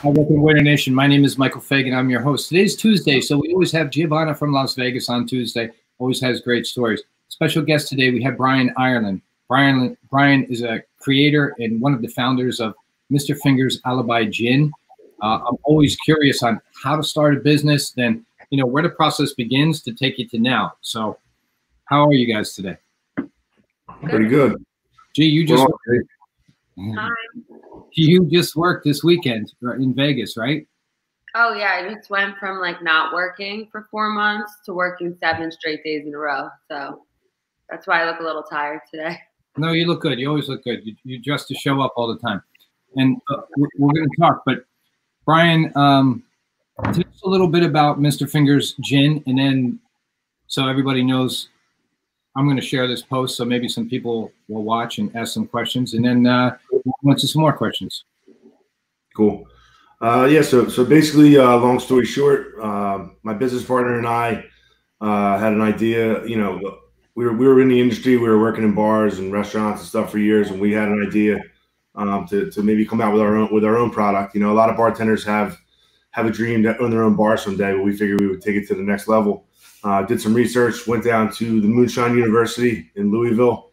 Hi, welcome to Winter Nation. My name is Michael Fagan. I'm your host. Today's Tuesday, so we always have Giovanna from Las Vegas on Tuesday. Always has great stories. Special guest today, we have Brian Ireland. Brian is a creator and one of the founders of Mr. Finger's Alibi Gin. I'm always curious on how to start a business, then where the process begins to take you to now. So, how are you guys today? Pretty good. Gee, you just Hi. You just worked this weekend in Vegas, right? Oh yeah, I just went from like not working for 4 months to working 7 straight days in a row. So that's why I look a little tired today. No, you look good. You always look good. You dress to show up all the time. And we're going to talk. But Brian, tell us a little bit about Mr. Finger's Gin, and then so everybody knows I'm going to share this post, so maybe some people will watch and ask some questions, and then we'll answer some more questions. Cool. Yeah, so basically, long story short, my business partner and I had an idea. We were in the industry. We were working in bars and restaurants and stuff for years, and we had an idea to maybe come out with our own product. A lot of bartenders have a dream to own their own bar someday, but we figured we would take it to the next level. Did some research, went down to the Moonshine University in Louisville.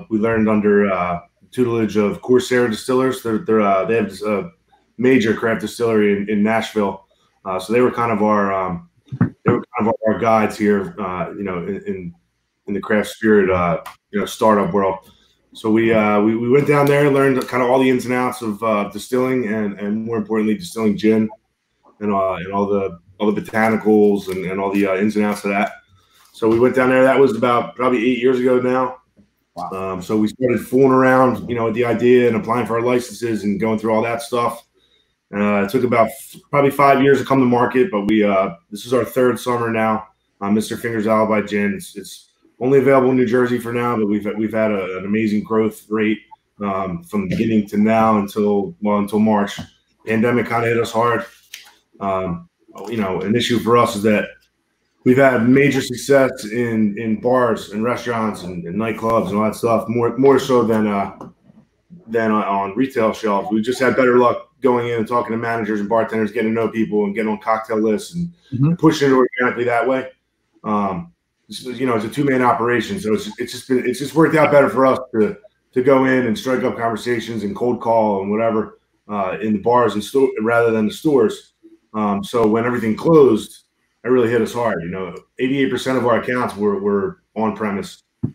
We learned under tutelage of Corsair Distillers. They have a major craft distillery in Nashville, so they were kind of our guides here, in the craft spirit, startup world. So we went down there, learned kind of all the ins and outs of distilling, and more importantly, distilling gin, and all the botanicals and all the ins and outs of that. So we went down there. That was about probably 8 years ago now. Wow. So we started fooling around, with the idea and applying for our licenses and going through all that stuff. It took about probably 5 years to come to market, but this is our 3rd summer now. Mr. Finger's Alibi Gin. It's only available in New Jersey for now, but we've had an amazing growth rate from the beginning to now until March. Pandemic kind of hit us hard. An issue for us is that we've had major success in bars and restaurants and nightclubs and all that stuff, more so than on retail shelves. We've just had better luck going in and talking to managers and bartenders, getting to know people and getting on cocktail lists and pushing it organically that way. It's a 2-man operation, so it's just worked out better for us to go in and strike up conversations and cold call and whatever in the bars and rather than the stores. So when everything closed, it really hit us hard. 88% of our accounts were on premise. So,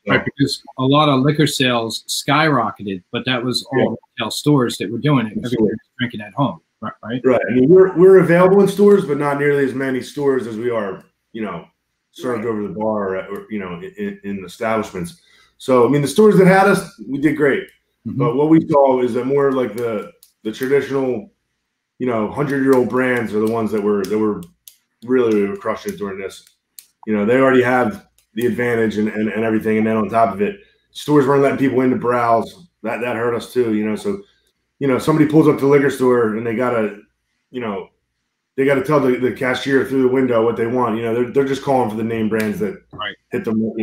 right, because a lot of liquor sales skyrocketed, but that was all retail stores that were doing it. Everybody was drinking at home, right? Right. I mean, we're available in stores, but not nearly as many stores as we are, served over the bar or in establishments. So, I mean, the stores that had us, we did great. But what we saw is that more like the traditional 100-year-old brands are the ones that were really crushing it during this. They already have the advantage and everything, and then on top of it, stores weren't letting people in to browse. That hurt us too. So somebody pulls up to the liquor store and they gotta tell the cashier through the window what they want. They're just calling for the name brands that hit them.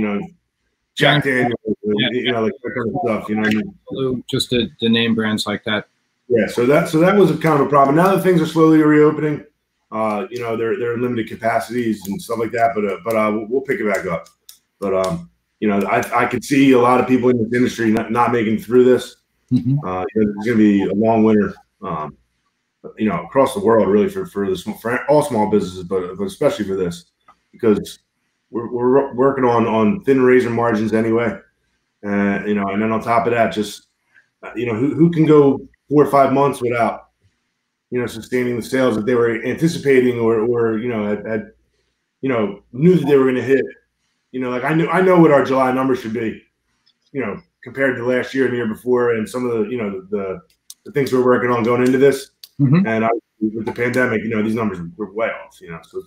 Jack Daniels, like that kind of stuff. What I mean? Just the name brands like that. Yeah, so that was a kind of a problem. Now that things are slowly reopening, they're limited capacities and stuff like that. But we'll pick it back up. But I could see a lot of people in this industry not making it through this. There's going to be a long winter, across the world, really for all small businesses, but especially for this, because we're working on thin razor margins anyway, and then on top of that, just who can go 4 or 5 months without, sustaining the sales that they were anticipating or had knew that they were going to hit. Like I know what our July numbers should be, compared to last year and the year before, and some of the things we're working on going into this. And with the pandemic, these numbers were way off. So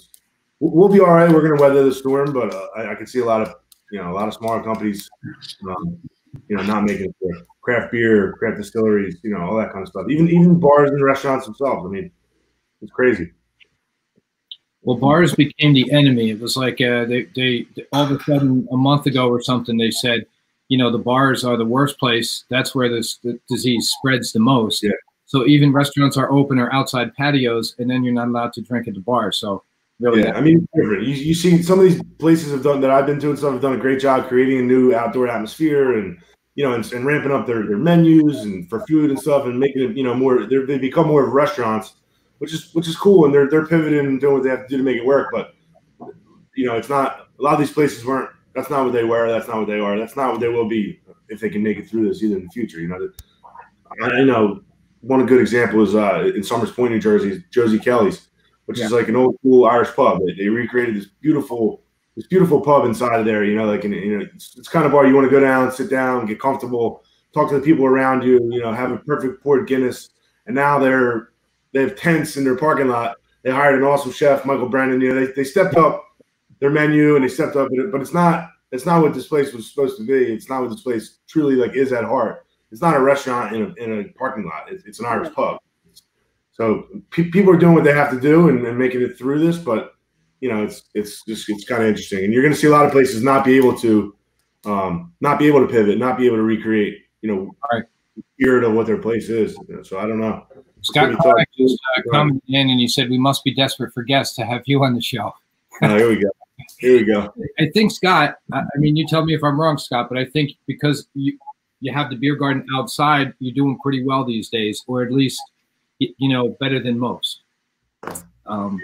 we'll be all right. We're going to weather the storm, but I can see a lot of smaller companies, not making it through. Craft beer, craft distilleries, all that kind of stuff. Even bars and restaurants themselves. I mean, it's crazy. Well, bars became the enemy. It was like they all of a sudden a month ago or something, they said, the bars are the worst place. That's where the disease spreads the most. Yeah. So even restaurants are open or outside patios, and then you're not allowed to drink at the bar. So really, yeah, I mean, it's different. You see some of these places have done that I've been to and stuff have done a great job creating a new outdoor atmosphere and and ramping up their menus and for food and stuff and making it more. They become more of restaurants, which is cool, and they're pivoting and doing what they have to do to make it work. But it's not a lot of these places weren't. That's not what they were. That's not what they are. That's not what they will be if they can make it through this either in the future. I know one good example is in Somers Point, New Jersey, Josie Kelly's, which is like an old school Irish pub. They recreated this beautiful pub inside of there. It's kind of bar you want to go down, sit down, get comfortable, talk to the people around you. Have a perfect poured Guinness. And now they have tents in their parking lot. They hired an awesome chef, Michael Brennan. They stepped up their menu and they stepped up, but it's not what this place was supposed to be. It's not what this place truly is at heart. It's not a restaurant in a parking lot. It's an Irish pub. So people are doing what they have to do and making it through this, but it's kind of interesting. And you're going to see a lot of places not be able to pivot, not be able to recreate, the spirit of what their place is. So I don't know. Scott Clark just commented in and he said, we must be desperate for guests to have you on the show. Oh, here we go. Here we go. I think, Scott, I mean, you tell me if I'm wrong, Scott, but I think because you have the beer garden outside, you're doing pretty well these days, or at least, better than most on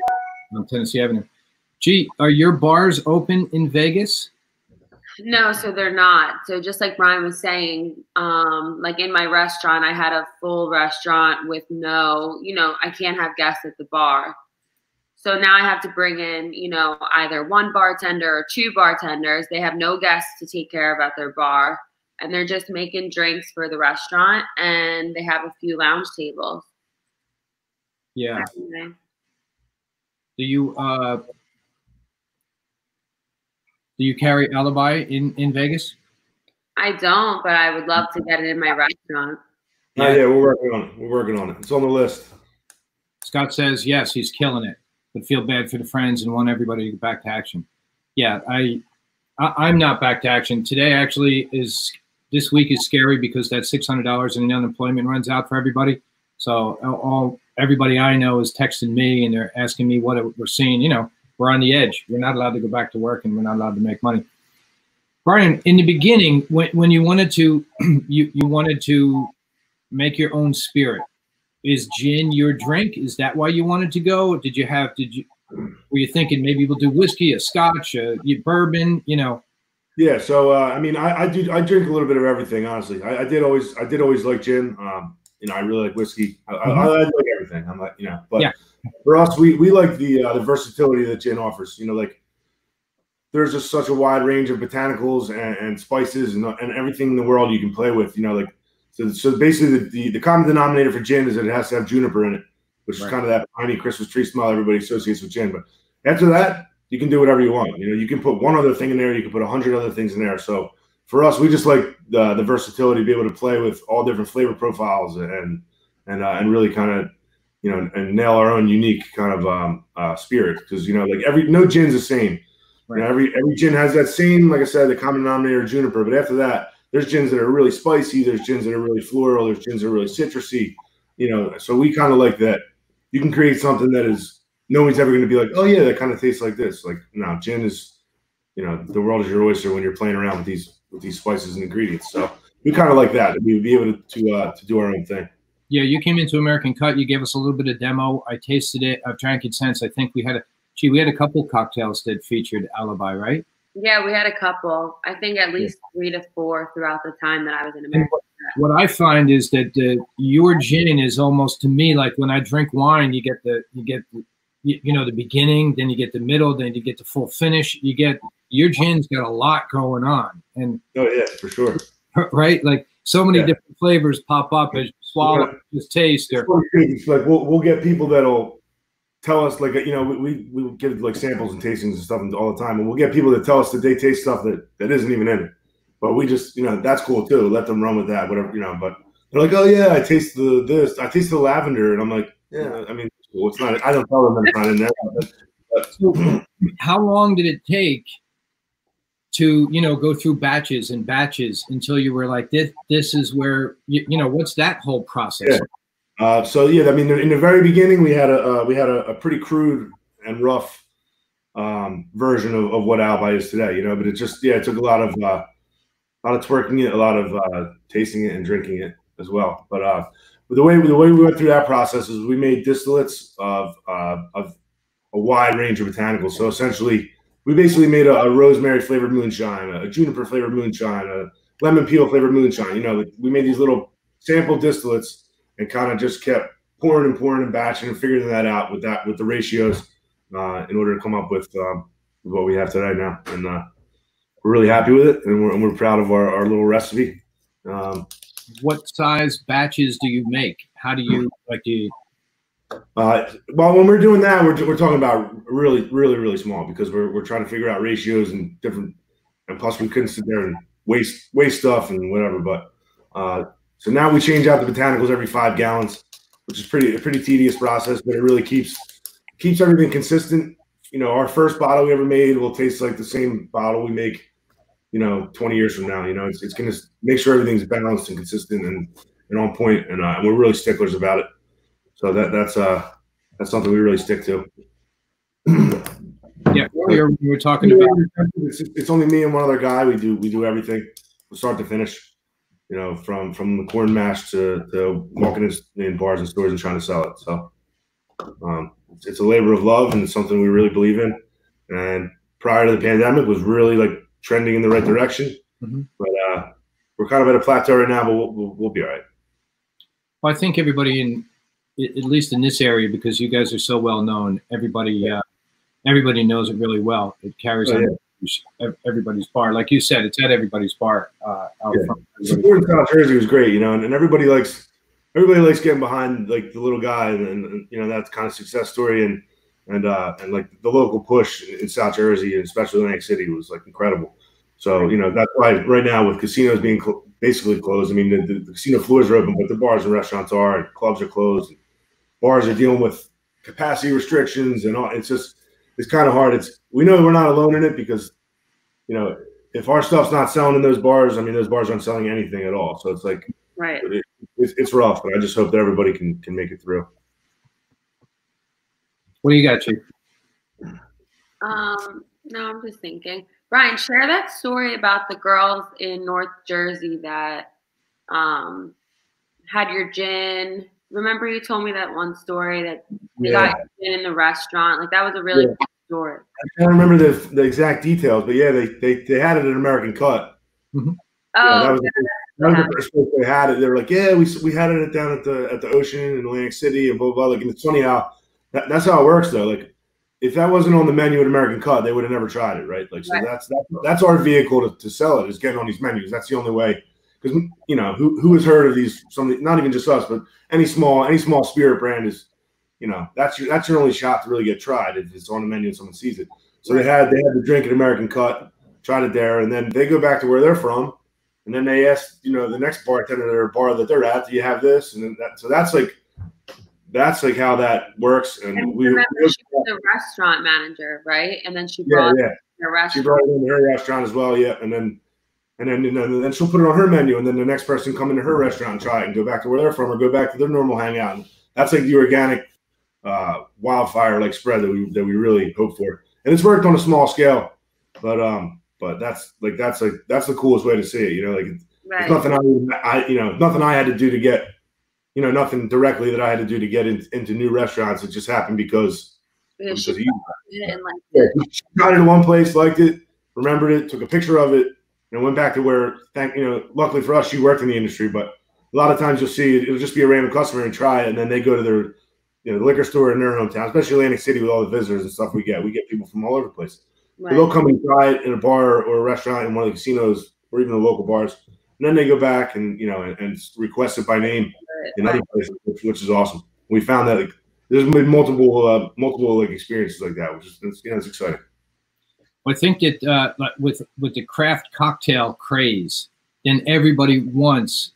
Tennessee Avenue. Gee, are your bars open in Vegas? No, so they're not. So just like Brian was saying, like in my restaurant, I had a full restaurant with no, I can't have guests at the bar. So now I have to bring in, either one bartender or two bartenders. They have no guests to take care of at their bar. And they're just making drinks for the restaurant. And they have a few lounge tables. Yeah. Anyway. Do you carry Alibi in Vegas? I don't, but I would love to get it in my restaurant. Yeah, we're working on it. It's on the list. Scott says, yes, he's killing it. But feel bad for the friends and want everybody to get back to action. Yeah, I'm not back to action. Today actually this week is scary because that $600 in unemployment runs out for everybody. So everybody I know is texting me and they're asking me what we're seeing. We're on the edge. We're not allowed to go back to work and we're not allowed to make money. Brian, in the beginning, when you wanted to you wanted to make your own spirit. Is gin your drink? Is that why you wanted to go? Were you thinking maybe we'll do whiskey, a scotch, bourbon, Yeah. So, I mean, I drink a little bit of everything, honestly. I did always like gin. I really like whiskey. I like everything. I'm like, but yeah. For us, we like the versatility that gin offers, there's just such a wide range of botanicals and spices and everything in the world you can play with, So basically, the common denominator for gin is that it has to have juniper in it, which is kind of that piney Christmas tree smell everybody associates with gin. But after that, you can do whatever you want. You can put one other thing in there. You can put 100 other things in there. So for us, we just like the versatility to be able to play with all different flavor profiles and really kind of and nail our own unique kind of spirit because no gin's the same. Right. Every gin has that same, like I said, the common denominator of juniper. But after that, there's gins that are really spicy. There's gins that are really floral. There's gins that are really citrusy. So we kind of like that. You can create something that is nobody's ever going to be like, oh yeah, that kind of tastes like this. Like no, gin is, the world is your oyster when you're playing around with these spices and ingredients. So we kind of like that. We'd be able to do our own thing. Yeah, you came into American Cut. You gave us a little bit of demo. I tasted it. I've drank it since. I think we had a couple cocktails that featured Alibi, right? Yeah, we had a couple. I think at least 3 to 4 throughout the time that I was in America. What I find is that your gin is almost to me like when I drink wine, you get the beginning, then you get the middle, then you get the full finish. Your gin's got a lot going on, and oh yeah, for sure, right? Like so many different flavors pop up as you swallow, just taste. It's like we'll get people that'll tell us like we give like samples and tastings and stuff all the time, and we'll get people that tell us that they taste stuff that isn't even in it. But we just that's cool too. Let them run with that, whatever But they're like, oh yeah, I taste I taste the lavender, and I'm like, yeah. I mean, well, it's not. I don't tell them it's not in there. But. How long did it take to go through batches and batches until you were like this is where what's that whole process? So yeah, I mean, in the very beginning, we had a pretty crude and rough version of what Alibi is today, you know. But it just it took a lot of twerking it, a lot of tasting it and drinking it as well. But the way we went through that process is we made distillates of a wide range of botanicals. So essentially, we basically made a rosemary flavored moonshine, a juniper flavored moonshine, a lemon peel flavored moonshine. You know, we made these little sample distillates and kind of just kept pouring and batching and figuring that out with the ratios in order to come up with what we have today now. And we're really happy with it, and we're proud of our little recipe. What size batches do you make? How do you well, when we're doing that, we're talking about really small, because we're trying to figure out ratios and different, and plus we couldn't sit there and waste stuff and whatever. But so now we change out the botanicals every 5 gallons, which is a pretty tedious process, but it really keeps everything consistent. You know, our first bottle we ever made will taste like the same bottle we make, you know, 20 years from now. You know, it's going to make sure everything's balanced and consistent and on point, and we're really sticklers about it. So that's something we really stick to. Yeah, earlier we were talking about it's only me and one other guy. We do everything from start to finish. You know, from the corn mash to walking in bars and stores and trying to sell it. So it's a labor of love, and it's something we really believe in. And prior to the pandemic, was really like trending in the right direction. Mm-hmm. But we're kind of at a plateau right now, but we'll be all right. Well, I think everybody at least in this area, because you guys are so well known, everybody knows it really well. It carries on everybody's bar. Like you said, it's at everybody's bar. Support in South Jersey was great, you know, and everybody likes getting behind like the little guy, and you know, that's kind of success story, and like the local push in South Jersey, and especially Atlantic City, was like incredible. So, you know, that's why right now with casinos being basically closed, I mean, the casino floors are open, but the bars and restaurants are, and clubs are closed, and bars are dealing with capacity restrictions and all. It's kind of hard. We know we're not alone in it, because, you know, if our stuff's not selling in those bars, I mean, those bars aren't selling anything at all. So it's like, right. It's rough, but I just hope that everybody can make it through. What do you got, Chief? No, I'm just thinking. Brian, share that story about the girls in North Jersey that had your gin. Remember you told me that one story that they got your gin in the restaurant? Like, that was a really cool story. I can't remember the exact details, but yeah, they had it at American Cut. Mm-hmm. Oh, that was the first place they had it. They were like, yeah, we had it down at the ocean in Atlantic City and blah blah. Like, and it's funny how that's how it works though. Like, if that wasn't on the menu at American Cut, they would have never tried it, right? Like, so that's our vehicle to sell it, is getting on these menus. That's the only way, because, you know, who has heard of these? Not even just us, but any small spirit brand is, you know, that's your only shot to really get tried if it's on the menu and someone sees it. So they had the drink at American Cut, tried it there, and then they go back to where they're from, and then they ask, you know, the next bartender or bar that they're at, do you have this? And then that's like how that works. And we remember she was the restaurant manager, right? And then she brought her restaurant. She brought it into her restaurant as well, and then she'll put it on her menu, and then the next person come into her restaurant and try it and go back to where they're from or go back to their normal hangout. And that's like the organic wildfire like spread that we really hope for. And it's worked on a small scale, but that's the coolest way to see it. You know, like, it's nothing nothing I had to do to get, you know, nothing directly that I had to do to get into new restaurants. It just happened because of you. She tried it in one place, liked it, remembered it, took a picture of it, and went back to where, luckily for us, she worked in the industry. But a lot of times you'll see it'll just be a random customer and try it, and then they go to their, the liquor store in their hometown, especially Atlantic City with all the visitors and stuff we get. We get people from all over the place. Right. They'll come and try it in a bar or a restaurant in one of the casinos or even the local bars, and then they go back and and request it by name in other places, which is awesome. We found that there's been multiple experiences like that, which is it's exciting. I think that with the craft cocktail craze, then everybody wants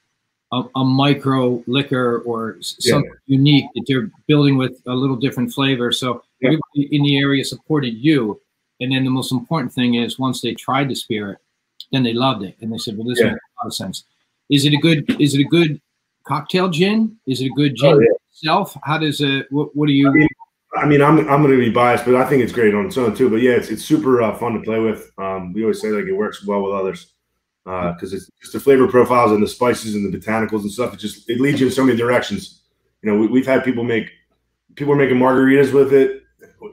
a micro liquor or something unique that they're building with a little different flavor. So everybody in the area supported you. And then the most important thing is, once they tried the spirit, then they loved it. And they said, well, this makes a lot of sense. Is it a good cocktail gin? Is it a good gin itself? How does it? What do you? I mean, I'm going to be biased, but I think it's great on its own too. But yeah, it's super fun to play with. We always say like it works well with others because it's just the flavor profiles and the spices and the botanicals and stuff. It leads you in so many directions. You know, we've had people are making margaritas with it.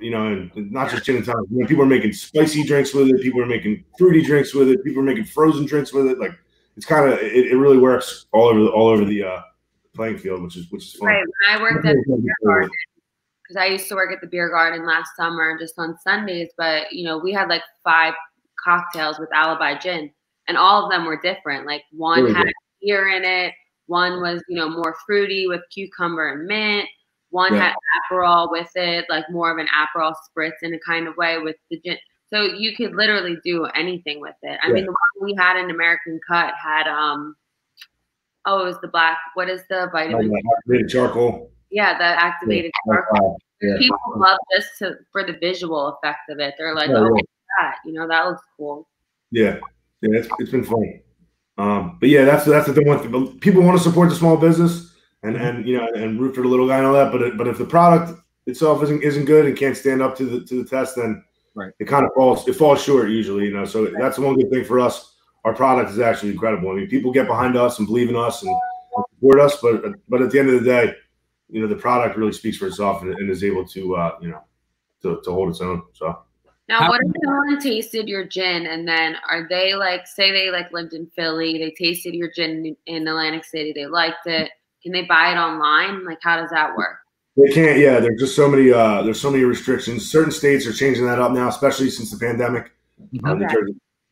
You know, and not just gin and tonic. You know, people are making spicy drinks with it. People are making fruity drinks with it. People are making frozen drinks with it. Like it's kind of it really works all over the playing field, which is fun. Right. When I worked at the beer garden, because I used to work at the beer garden last summer, just on Sundays. But you know, we had like 5 cocktails with Alibi gin, and all of them were different. Like one really had good. beer in it. One was more fruity with cucumber and mint. One had Aperol with it, like more of an Aperol spritz in a kind of way with the gin. So you could literally do anything with it. I mean, the one we had in American Cut had it was the black. What is the vitamin? Activated charcoal. Yeah, the activated charcoal. Yeah. People love this for the visual effect of it. They're like, oh, what's that? That looks cool. Yeah, it's been fun. But yeah, that's the one thing. People want to support the small business. And root for the little guy and all that, but if the product itself isn't good and can't stand up to the test, then it kind of falls short usually. So that's the one good thing for us. Our product is actually incredible. I mean, people get behind us and believe in us and support us, but at the end of the day, the product really speaks for itself and is able to to hold its own. So now, what if someone tasted your gin and then are they like, say they like lived in Philly, they tasted your gin in Atlantic City, they liked it. Can they buy it online? Like, how does that work? They can't. Yeah, there's just so many. There's so many restrictions. Certain states are changing that up now, especially since the pandemic.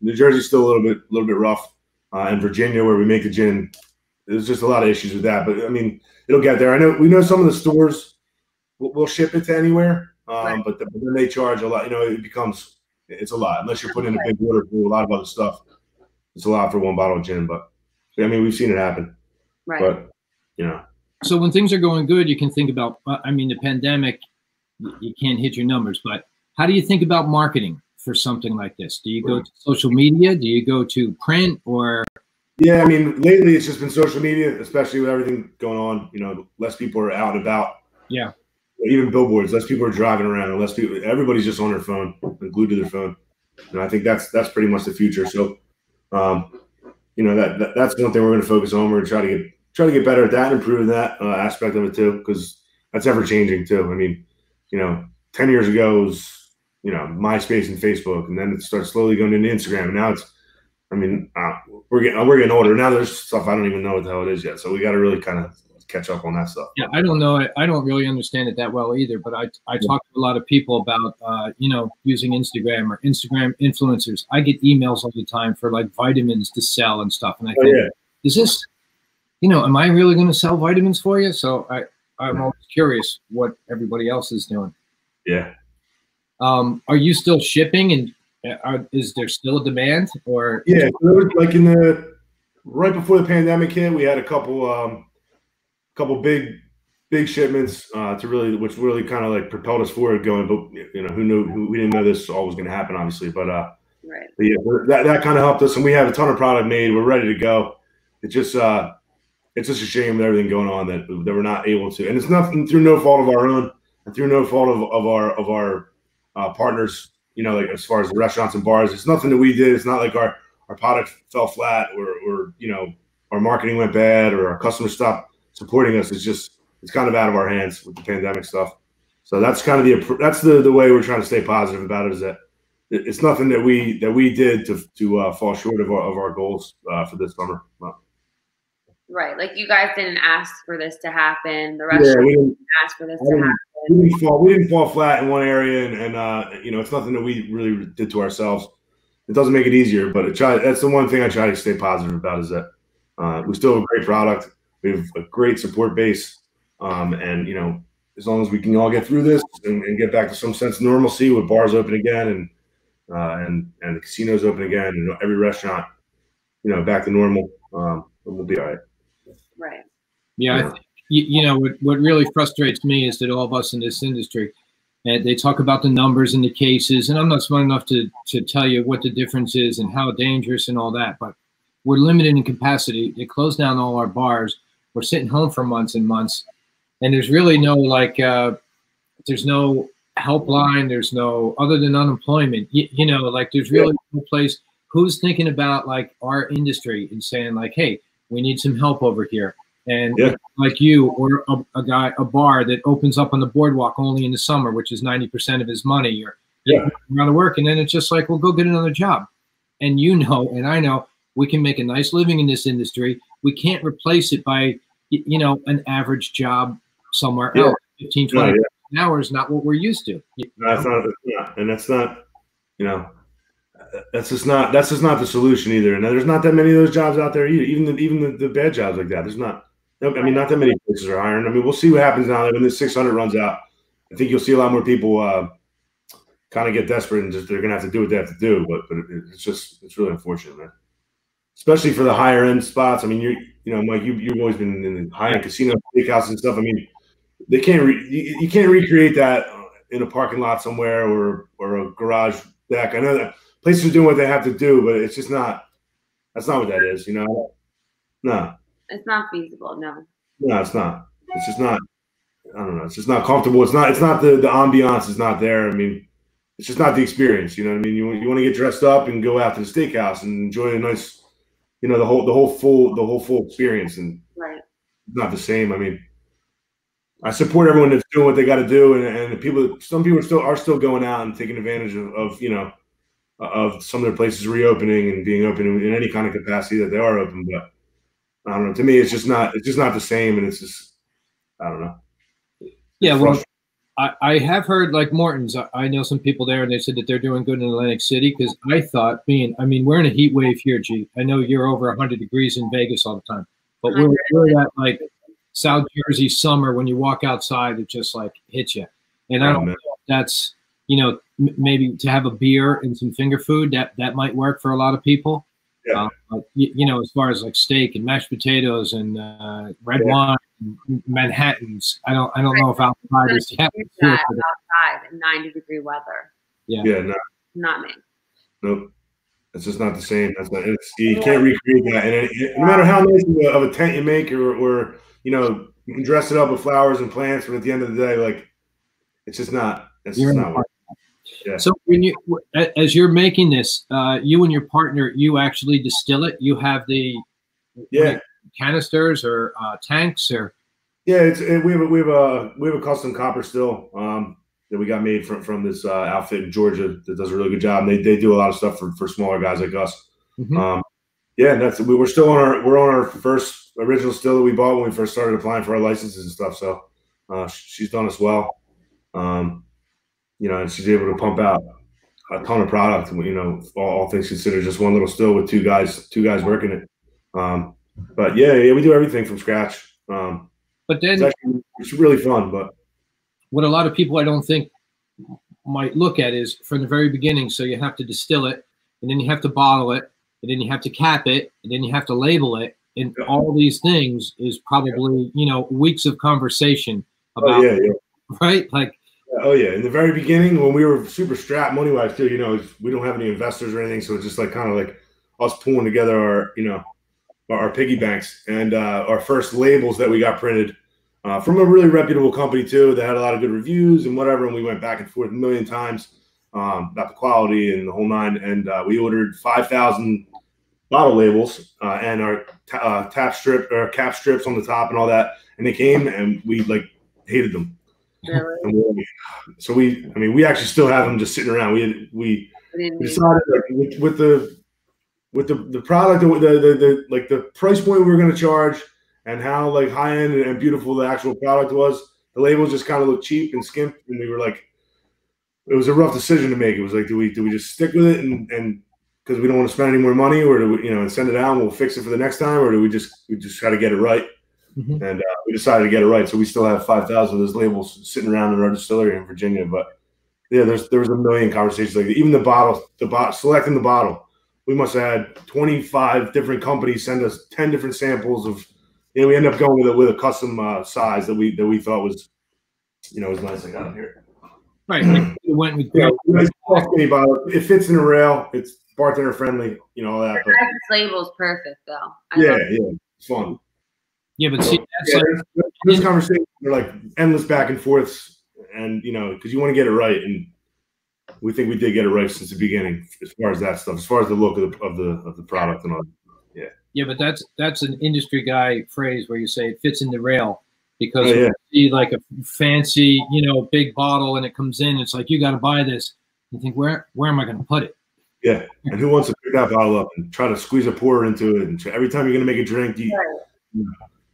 New Jersey's still a little bit rough, and Virginia, where we make the gin, there's just a lot of issues with that. But I mean, it'll get there. We know some of the stores will ship it to anywhere, but then they charge a lot. It's a lot unless you're putting in a big order for a lot of other stuff. It's a lot for one bottle of gin, but I mean, we've seen it happen. Right. But so when things are going good, you can think about, I mean, the pandemic, you can't hit your numbers, but how do you think about marketing for something like this? Do you go to social media? Do you go to print or? Yeah, I mean, lately it's just been social media, especially with everything going on. Less people are out and about. Yeah. Even billboards, less people are driving around. Everybody's just on their phone and glued to their phone. And I think that's pretty much the future. So, that's one thing we're going to focus on. We're going to try to get better at that and improve that aspect of it too, because that's ever changing too. I mean, 10 years ago it was, MySpace and Facebook, and then it starts slowly going into Instagram. And now we're getting older. Now there's stuff I don't even know what the hell it is yet. So we got to really kind of catch up on that stuff. Yeah, I don't know. I don't really understand it that well either, but I talk to a lot of people about, using Instagram or Instagram influencers. I get emails all the time for like vitamins to sell and stuff. And I think, is this, am I really going to sell vitamins for you? So I'm always curious what everybody else is doing. Yeah. Are you still shipping, and is there still a demand? Or yeah, like right before the pandemic hit, we had a couple big shipments which really kind of like propelled us forward going. But we didn't know this all was going to happen, obviously. But but yeah, that kind of helped us, and we have a ton of product made. We're ready to go. It's just a shame with everything going on that we're not able to, and it's nothing through no fault of our own and through no fault of our partners. Like as far as the restaurants and bars, it's nothing that we did. It's not like our product fell flat or our marketing went bad or our customers stopped supporting us. It's kind of out of our hands with the pandemic stuff. So that's kind of that's the way we're trying to stay positive about it. Is that it's nothing that we did to fall short of our goals for this summer. Right, like you guys didn't ask for this to happen. The restaurant didn't ask for this to happen. We didn't fall flat in one area, and it's nothing that we really did to ourselves. It doesn't make it easier, but that's the one thing I try to stay positive about is that we still have a great product. We have a great support base, and as long as we can all get through this and get back to some sense of normalcy with bars open again and the casinos open again and every restaurant, back to normal, we'll be all right. Right. Yeah. I think, what really frustrates me is that all of us in this industry, they talk about the numbers and the cases, and I'm not smart enough to tell you what the difference is and how dangerous and all that, but we're limited in capacity. They closed down all our bars. we're sitting home for months and months, and there's really no like there's no helpline, there's no other than unemployment. You know, like there's really no place. Who's thinking about like our industry and saying like, hey, we need some help over here. And like you or a bar that opens up on the boardwalk only in the summer, which is 90% of his money, or around the work. And then it's just like, well, go get another job. And you know, and I know we can make a nice living in this industry. We can't replace it by, you know, an average job somewhere else. 15, 20 hours, not what we're used to. That's not, and that's not, you know, that's just not the solution either. And there's not that many of those jobs out there either. Even the bad jobs like that. There's not. I mean, not that many places are hiring. I mean, we'll see what happens now when this 600 runs out. I think you'll see a lot more people kind of get desperate and just they're gonna have to do what they have to do. But it's really unfortunate, man. Especially for the higher end spots. I mean, you know, Mike, you've always been in the high end casino, steakhouse and stuff. I mean, they can't you can't recreate that in a parking lot somewhere or a garage deck. I know that places are doing what they have to do, but it's just not. That's not what that is, you know. No, it's not feasible. No, it's not. It's just not. I don't know. It's just not comfortable. It's not the ambiance is not there. I mean, it's just not the experience. You know what I mean? You want to get dressed up and go out to the steakhouse and enjoy a nice, you know, the whole full experience, and it's not the same. I mean, I support everyone that's doing what they got to do, and some people are still going out and taking advantage of you know, of some of their places reopening and being open in any kind of capacity that they are open. But I don't know. To me, it's just not the same, and it's just, I don't know. Yeah, well, I have heard like Morton's. I know some people there, and they said that they're doing good in Atlantic City because I thought, I mean, we're in a heat wave here, G. I know you're over 100 degrees in Vegas all the time, but we're that like South Jersey summer when you walk outside, it just like hits you. And I don't know if that's, you know, maybe to have a beer and some finger food that might work for a lot of people. Yeah. You know, as far as like steak and mashed potatoes and red wine, and Manhattans. I don't know if outside is outside in 90-degree weather. Yeah, not me. Nope. It's just not the same. That's not. You can't recreate that. And no matter how nice of a tent you make, or you know, you can dress it up with flowers and plants, but at the end of the day, like, it's just not. It's just not. Yeah. So when as you're making this, you and your partner, you actually distill it. You have the canisters or tanks, or we have a custom copper still that we got made from this outfit in Georgia that does a really good job. And they do a lot of stuff for smaller guys like us. And we're still on our first original still that we bought when we first started applying for our licenses and stuff. So she's done us well. You know, and she's able to pump out a ton of product. You know, all things considered, just one little still with two guys working it. But yeah, we do everything from scratch. But then it's really fun. But what a lot of people I don't think might look at is from the very beginning. So you have to distill it, and then you have to bottle it, and then you have to cap it, and then you have to label it, and all these things is probably you know weeks of conversation about right like. Oh yeah, in the very beginning when we were super strapped money wise too, you know, we don't have any investors or anything, so it's just like kind of like us pulling together our piggy banks and our first labels that we got printed from a really reputable company too that had a lot of good reviews and whatever, and we went back and forth a million times about the quality and the whole nine, and we ordered 5,000 bottle labels and our cap strips on the top and all that, and they came and we like hated them. Really? So we actually still have them just sitting around. We decided with the product, the price point we were going to charge, and how like high end and beautiful the actual product was. The labels just kind of looked cheap and skimp, and we were like, it was a rough decision to make. It was like, do we just stick with it and because we don't want to spend any more money, or do we and send it out and we'll fix it for the next time, or do we just try to get it right? And we decided to get it right, so we still have 5,000 of those labels sitting around in our distillery in Virginia. But yeah, there was a million conversations like that. Even the bottle, selecting the bottle, we must have had 25 different companies send us 10 different samples of. We end up going with a custom size that we thought was, was nice. I got it here. Right, it went with it fits in a rail. It's bartender friendly, all that. But label's perfect though. Yeah, it's fun. Yeah, but see, that's yeah, like this conversation are like endless back and forths, and you know, because you want to get it right, and we think we did get it right since the beginning, as far as that stuff, as far as the look of the product and all. Yeah. Yeah, but that's an industry guy phrase where you say it fits in the rail, because Oh, yeah. you see like a fancy, big bottle, and it comes in, it's like, you got to buy this. You think, where am I going to put it? Yeah, and who wants to pick that bottle up and try to squeeze a pour into it? And every time you're going to make a drink, you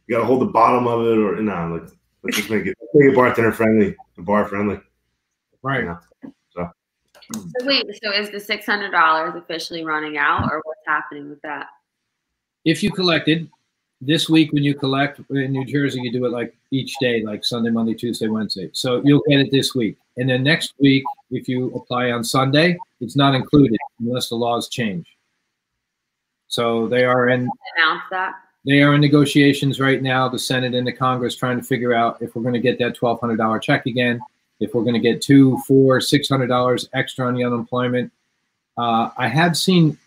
got to hold the bottom of it, or like let's just make it bartender friendly, bar friendly. Right. You know? So wait, so is the $600 officially running out, or what's happening with that? If you collected this week, when you collect in New Jersey, you do it like each day, like Sunday, Monday, Tuesday, Wednesday. So you'll get it this week. And then next week, if you apply on Sunday, it's not included unless the laws change. So they are in negotiations right now, the Senate and the Congress, trying to figure out if we're going to get that $1,200 check again, if we're going to get $200, $400, $600 extra on the unemployment. I have seen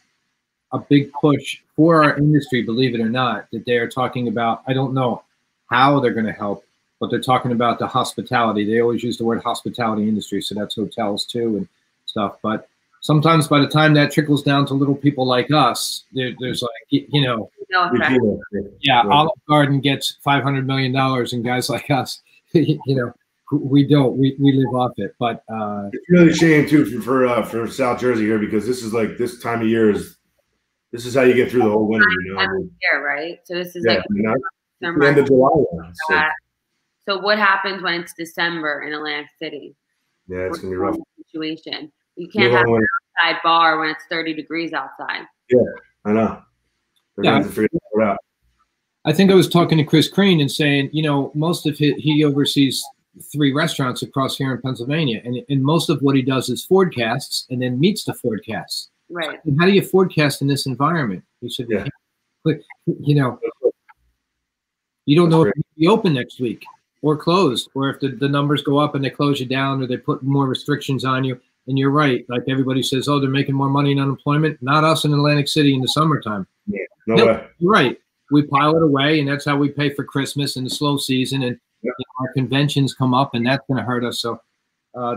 a big push for our industry, believe it or not, that they are talking about. I don't know how they're going to help, but they're talking about the hospitality. They always use the word hospitality industry, so that's hotels too and stuff. But sometimes by the time that trickles down to little people like us, there's like, Olive Garden gets $500 million, and guys like us, we don't. We live off it. But it's really a shame too for South Jersey here, because this is like, this time of year this is how you get through the whole winter. Right? So this is the end of July. So what happens when it's December in Atlantic City? Yeah, it's gonna be rough. Situation. You can't have an outside bar when it's 30 degrees outside. Yeah, I know. They're going to have to figure it out. I think I was talking to Chris Crean and saying, most of he oversees 3 restaurants across here in Pennsylvania, and most of what he does is forecasts and then meets the forecasts. Right. And how do you forecast in this environment? He said, yeah. You don't know if you'll be open next week or closed, or if the numbers go up and they close you down, or they put more restrictions on you. And you're right. Like everybody says, oh, they're making more money in unemployment. Not us in Atlantic City in the summertime. Yeah, no way. You're right. We pile it away, and that's how we pay for Christmas and the slow season. And our conventions come up, and that's going to hurt us. So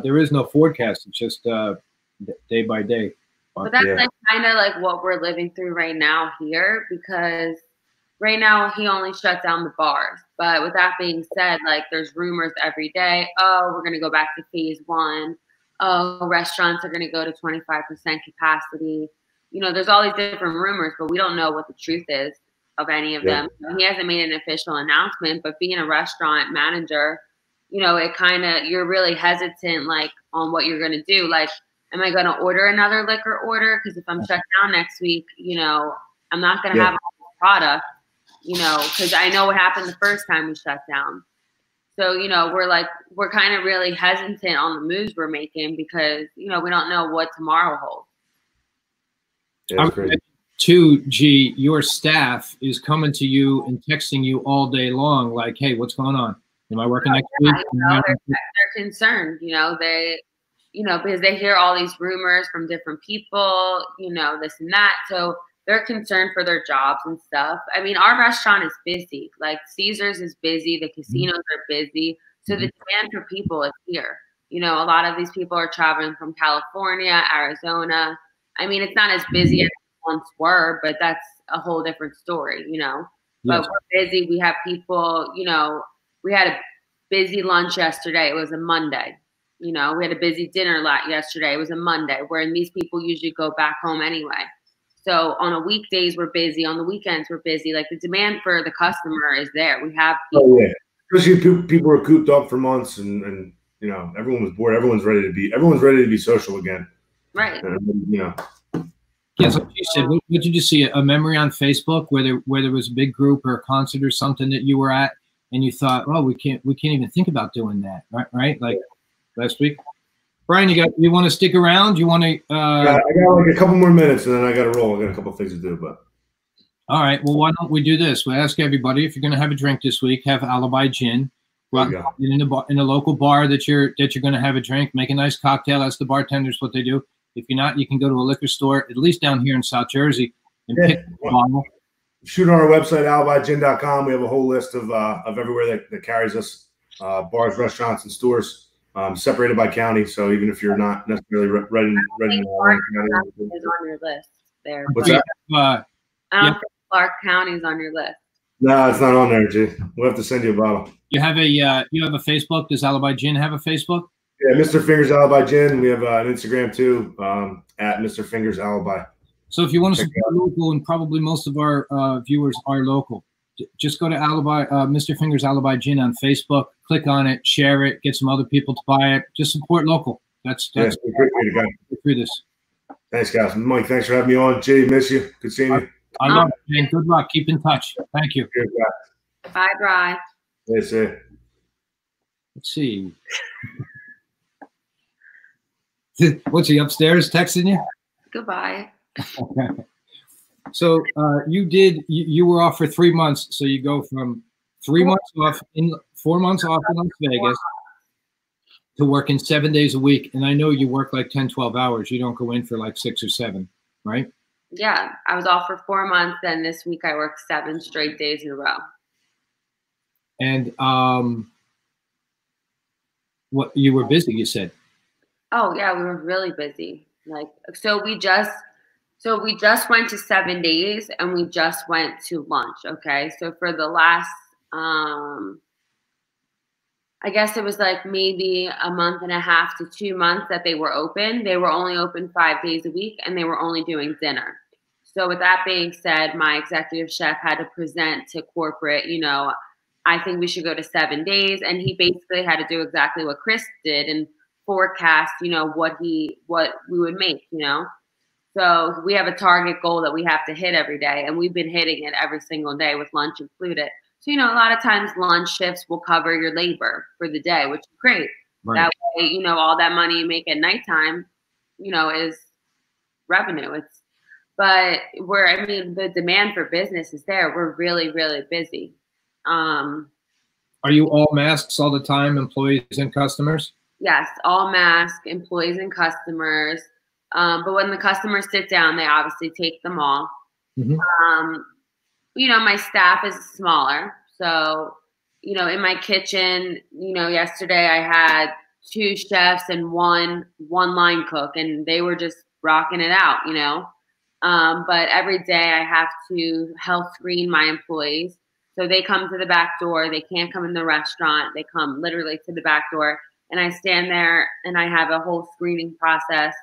there is no forecast. It's just day by day. But that's like kind of like what we're living through right now here, because right now he only shut down the bars. But with that being said, like there's rumors every day. Oh, we're going to go back to phase 1. Oh, restaurants are going to go to 25% capacity. There's all these different rumors, but we don't know what the truth is of any of them. He hasn't made an official announcement, but being a restaurant manager, it kind of, you're really hesitant, like on what you're going to do. Like, am I going to order another liquor order? Because if I'm shut down next week, I'm not going to have a product, because I know what happened the first time we shut down. So, we're kind of really hesitant on the moves we're making, because, we don't know what tomorrow holds. Yeah, great. Too, G, your staff is coming to you and texting you all day long, like, hey, what's going on? Am I working next week? They're concerned, because they hear all these rumors from different people, this and that. So they're concerned for their jobs and stuff. I mean, our restaurant is busy. Like Caesars is busy. The casinos are busy. So the demand for people is here. A lot of these people are traveling from California, Arizona. I mean, it's not as busy as it once were, but that's a whole different story, But we're busy. We have people, we had a busy lunch yesterday. It was a Monday. We had a busy dinner yesterday. It was a Monday, where these people usually go back home anyway. So on the weekdays, we're busy. On the weekends, we're busy. Like the demand for the customer is there. We have people. Oh, yeah. Especially people were cooped up for months, and everyone was bored. Everyone's ready to be social again. Right. Yes, like you said, what did you see? A memory on Facebook where there was a big group or a concert or something that you were at, and you thought, oh, we can't even think about doing that, right? Like last week. Brian, you want to stick around? You want to? I got like a couple more minutes, and then I got to roll. I got a couple things to do, but. All right. Well, why don't we do this? We'll ask everybody, if you're going to have a drink this week, have Alibi gin. Well, in a local bar that you're going to have a drink, make a nice cocktail. That's the bartenders what they do. If you're not, you can go to a liquor store, at least down here in South Jersey, and pick a bottle. shoot on our website, alibigin.com. We have a whole list of everywhere that carries us, bars, restaurants, and stores, separated by county. So even if you're not necessarily ready Clark County is on your list there. What's that? I don't think Clark County is on your list. No, it's not on there, G. We'll have to send you a bottle. You have a Facebook? Does Alibi Gin have a Facebook? Yeah, Mr. Fingers Alibi Gin. We have an Instagram too, at Mr. Fingers Alibi. So if you want to support local, and probably most of our viewers are local, just go to Alibi, Mr. Fingers Alibi Gin on Facebook. Click on it, share it, get some other people to buy it. Just support local. That's great through this. Thanks, guys. Mike, thanks for having me on. Jay, miss you. Good seeing you. I love it, man. Good luck. Keep in touch. Thank you. Bye, Bri. Yes, sir. Let's see. What's he upstairs texting you? Goodbye. Okay. So you were off for 3 months. So you go from 3 months off 4 months off in Las Vegas to working 7 days a week. And I know you work like 10, 12 hours. You don't go in for like 6 or 7, right? Yeah, I was off for 4 months. Then this week I worked 7 straight days in a row. And what, you were busy, you said? Oh yeah, we were really busy. Like, so we just went to 7 days and we just went to lunch. Okay. So for the last, I guess it was like maybe a month and a half to 2 months that they were open. They were only open 5 days a week and they were only doing dinner. So with that being said, my executive chef had to present to corporate, you know, I think we should go to 7 days. And he basically had to do exactly what Chris did and forecast, you know, what we would make, you know. So we have a target goal that we have to hit every day. And we've been hitting it every single day with lunch included. So, you know, a lot of times lunch shifts will cover your labor for the day, which is great. Right. That way, you know, all that money you make at nighttime, you know, is revenue. But the demand for business is there. We're really, really busy. Are you all masks all the time, employees and customers? Yes, all mask, employees and customers. But when the customers sit down, they obviously take them off. Mm-hmm. You know, my staff is smaller. So, you know, in my kitchen, you know, yesterday I had 2 chefs and one line cook, and they were just rocking it out, you know. But every day I have to health screen my employees. So they come to the back door. They can't come in the restaurant. They come literally to the back door. And I stand there and I have a whole screening process,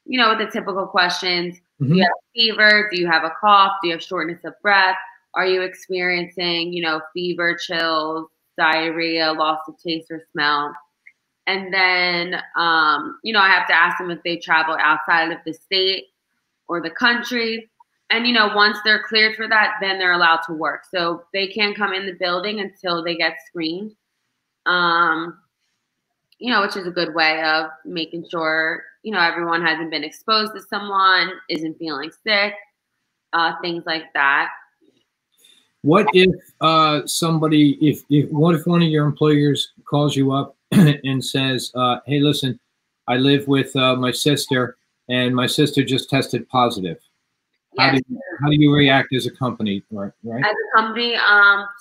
you know, with the typical questions. Mm-hmm. Do you have a fever? Do you have a cough? Do you have shortness of breath? Are you experiencing, you know, fever, chills, diarrhea, loss of taste or smell? And then, you know, I have to ask them if they travel outside of the state or the country. And, you know, once they're cleared for that, then they're allowed to work. So they can't come in the building until they get screened, you know, which is a good way of making sure, you know, everyone hasn't been exposed to someone, isn't feeling sick, things like that. What if what if one of your employers calls you up and says, hey, listen, I live with my sister and my sister just tested positive? Yes. How do you react as a company, right? As a company,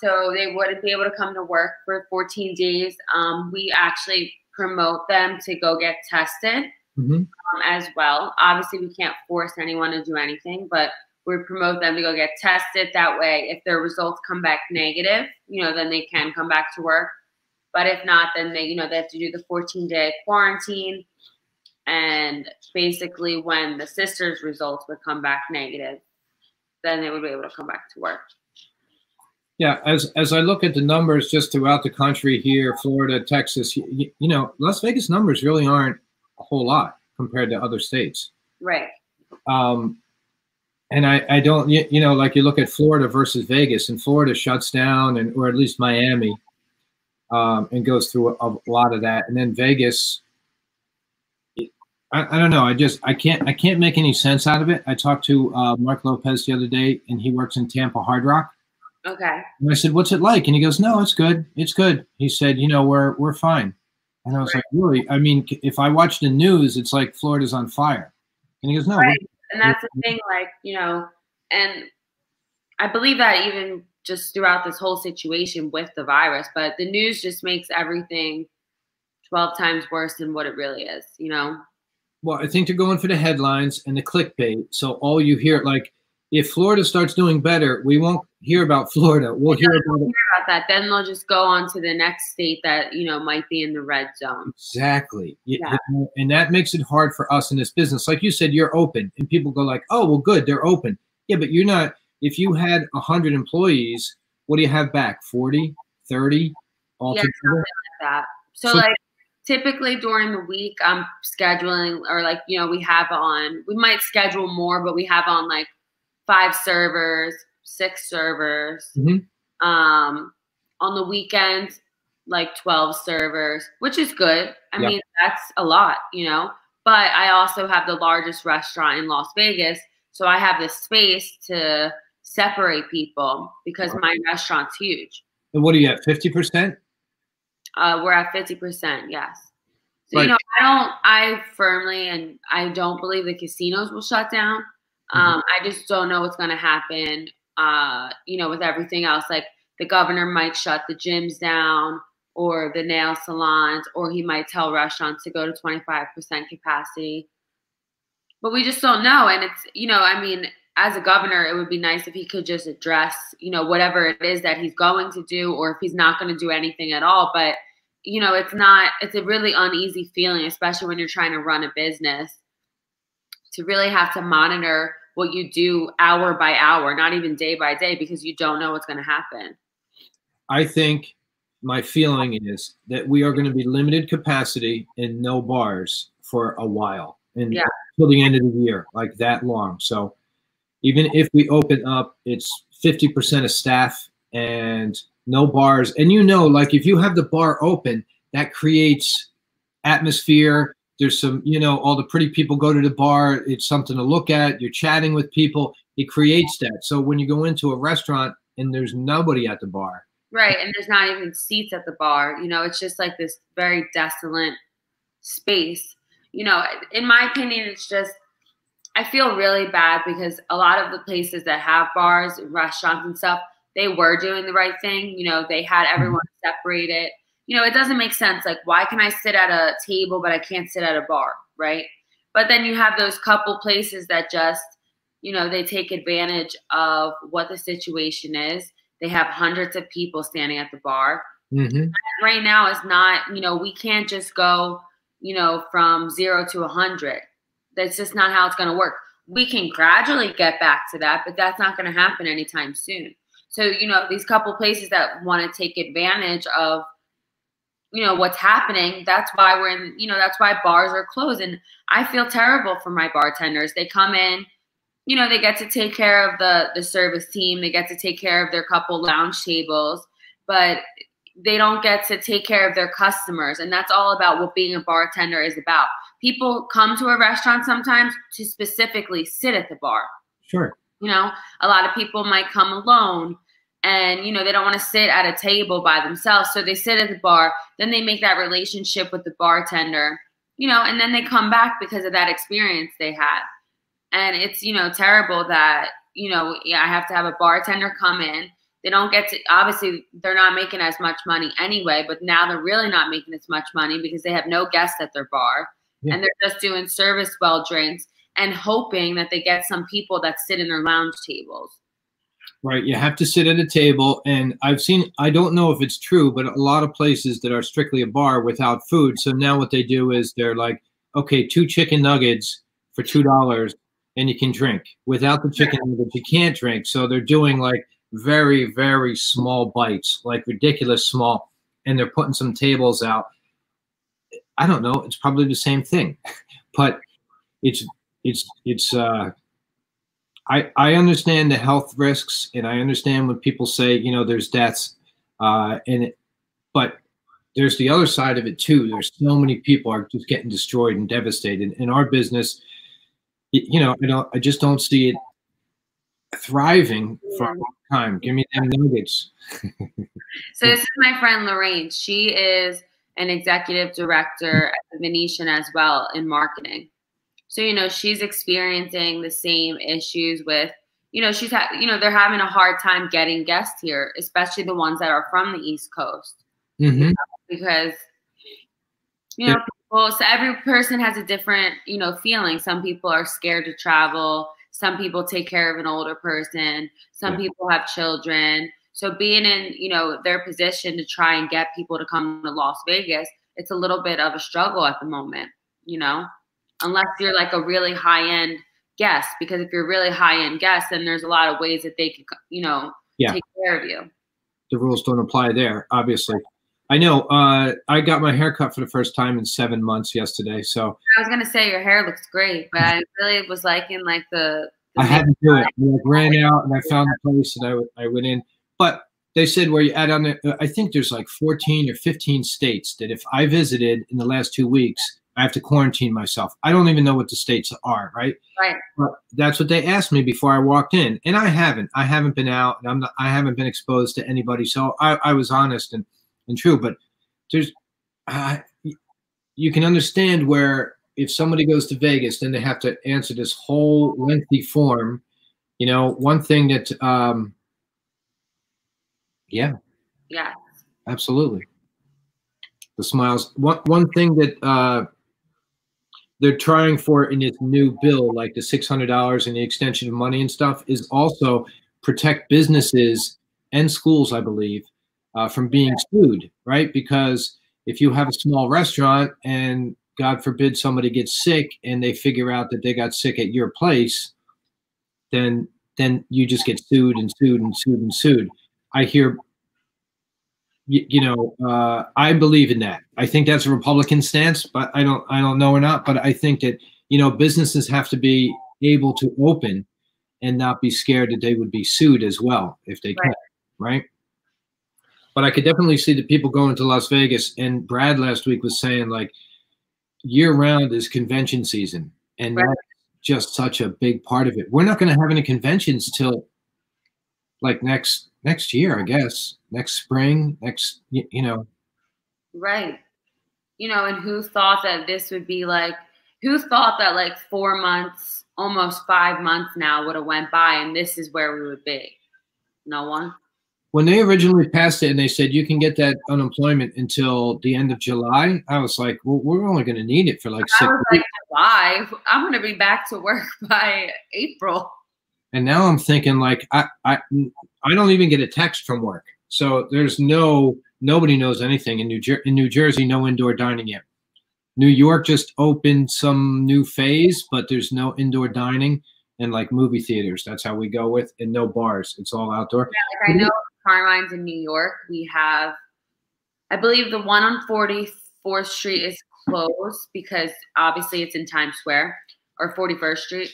so they wouldn't be able to come to work for 14 days. We actually promote them to go get tested. Mm-hmm. As well. Obviously, we can't force anyone to do anything, but we promote them to go get tested. That way, if their results come back negative, you know, then they can come back to work. But if not, then they, you know, they have to do the 14-day quarantine. And basically, when the sister's results would come back negative, then they would be able to come back to work. Yeah, as I look at the numbers just throughout the country here, Florida, Texas, you know, Las Vegas numbers really aren't a whole lot compared to other states. Right. And I don't, you know, like you look at Florida versus Vegas, and Florida shuts down, or at least Miami, and goes through a lot of that. And then Vegas, I don't know. I can't make any sense out of it. I talked to Mark Lopez the other day, and he works in Tampa Hard Rock. Okay. And I said, what's it like? And he goes, no, it's good. It's good. He said, you know, we're fine. And I was like, really? I mean, if I watch the news, it's like Florida's on fire. And he goes, no. Right. And that's the thing, like, you know, and I believe that even just throughout this whole situation with the virus, but the news just makes everything 12 times worse than what it really is, you know? Well, I think they're going for the headlines and the clickbait. So all you hear, like, if Florida starts doing better, we won't hear about Florida. We'll hear about that. Then they'll just go on to the next state that, you know, might be in the red zone. Exactly. Yeah. And that makes it hard for us in this business. Like you said, you're open, and people go like, oh, well, good, they're open. Yeah, but you're not. If you had 100 employees, what do you have back? 40, 30 altogether? Yeah, something like that. So like typically during the week, I'm scheduling, or like, you know, we might schedule more, but we have on like 5 servers, 6 servers. On the weekends, like 12 servers, which is good. I mean, that's a lot, you know, but I also have the largest restaurant in Las Vegas. So I have this space to separate people because my restaurant's huge. And what are you at, 50%? We're at 50%, yes. So, you know, I firmly, and I don't believe the casinos will shut down. I just don't know what's going to happen, you know, with everything else. Like the governor might shut the gyms down or the nail salons, or he might tell restaurants to go to 25% capacity. But we just don't know. And it's, you know, I mean, as a governor, it would be nice if he could just address, you know, whatever it is that he's going to do, or if he's not going to do anything at all. But, you know, it's a really uneasy feeling, especially when you're trying to run a business, to really have to monitor what you do hour by hour, not even day by day, because you don't know what's going to happen. I think my feeling is that we are going to be limited capacity and no bars for a while, and until the end of the year, like that long. So even if we open up, it's 50% of staff and no bars. And you know, like if you have the bar open, that creates atmosphere. There's some, you know, all the pretty people go to the bar. It's something to look at. You're chatting with people. It creates that. So when you go into a restaurant and there's nobody at the bar. Right. And there's not even seats at the bar. You know, it's just like this very desolate space. You know, in my opinion, it's just, I feel really bad because a lot of the places that have bars, restaurants and stuff, they were doing the right thing. You know, they had everyone separated. You know, it doesn't make sense. Like, why can I sit at a table, but I can't sit at a bar, right? But then you have those couple places that just, you know, they take advantage of what the situation is. They have hundreds of people standing at the bar. Right now is not, you know, we can't just go, you know, from 0 to 100. That's just not how it's going to work. We can gradually get back to that, but that's not going to happen anytime soon. So, you know, these couple places that want to take advantage of, you know, what's happening, that's why we're in, you know, that's why bars are closed. And I feel terrible for my bartenders. They come in, you know, they get to take care of the service team. They get to take care of their couple lounge tables, but they don't get to take care of their customers. And that's all about what being a bartender is about. People come to a restaurant sometimes to specifically sit at the bar. Sure. You know, a lot of people might come alone and, you know, they don't want to sit at a table by themselves. So they sit at the bar, then they make that relationship with the bartender, you know, and then they come back because of that experience they had. And it's, you know, terrible that, you know, I have to have a bartender come in. They don't get to, obviously, they're not making as much money anyway, but now they're really not making as much money because they have no guests at their bar. And they're just doing service well drinks and hoping that they get some people that sit in their lounge tables. Right. You have to sit at a table. And I've seen, I don't know if it's true, but a lot of places that are strictly a bar without food. So now what they do is they're like, okay, 2 chicken nuggets for $2 and you can drink. Without the chicken nuggets, you can't drink. So they're doing like very, very small bites, like ridiculous small. And they're putting some tables out. I don't know. It's probably the same thing, but I understand the health risks, and I understand when people say, you know, there's deaths, but there's the other side of it too. There's so many people are just getting destroyed and devastated. In our business, you know, I just don't see it thriving for a long time. Give me them nuggets. So this is my friend Lorraine. She is an executive director at the Venetian as well in marketing. So, you know, she's experiencing the same issues with, you know, they're having a hard time getting guests here, especially the ones that are from the East Coast. Mm-hmm. You know, because, you know, so every person has a different, you know, feeling. Some people are scared to travel. Some people take care of an older person. Some people have children. So being in, you know, their position to try and get people to come to Las Vegas, it's a little bit of a struggle at the moment, you know, unless you're like a really high-end guest. Because if you're a really high-end guest, then there's a lot of ways that they can, you know, take care of you. The rules don't apply there, obviously. I know. I got my hair cut for the first time in 7 months yesterday. So I was gonna say your hair looks great, but I really was liking like the I had to do it. I ran out and I found a place and I went in. But they said where you add on the, I think there's like 14 or 15 states that if I visited in the last 2 weeks, I have to quarantine myself. I don't even know what the states are, right? Right. But that's what they asked me before I walked in, and I haven't been out, and I haven't been exposed to anybody. So I was honest and true. But there's, you can understand where if somebody goes to Vegas, then they have to answer this whole lengthy form. You know, one thing that, yeah, absolutely. The smiles. One thing that they're trying for in this new bill, like the $600 and the extension of money and stuff, is also protect businesses and schools, I believe, from being sued, right? Because if you have a small restaurant and God forbid somebody gets sick and they figure out that they got sick at your place, then you just get sued and sued and sued and sued. I hear, I believe in that. I think that's a Republican stance, but I don't know or not. But I think that, you know, businesses have to be able to open and not be scared that they would be sued as well if they can, right? But I could definitely see the people going to Las Vegas. And Brad last week was saying, like, year-round is convention season, and that's just such a big part of it. We're not going to have any conventions till like next year, I guess, next spring, you know. Right. You know, and who thought that this would be like, who thought that like 4 months, almost 5 months now would have went by and this is where we would be? No one. When they originally passed it and they said you can get that unemployment until the end of July, I was like, well, we're only going to need it for like 6 weeks. Like, July? I'm going to be back to work by April. And now I'm thinking, like, I don't even get a text from work. So there's nobody knows anything in New Jersey, no indoor dining yet. New York just opened some new phase, but there's no indoor dining and like movie theaters. That's how we go with, and no bars. It's all outdoor. Yeah, like I know Carmine's in New York. We have, I believe the one on 44th Street is closed because obviously it's in Times Square, or 41st Street.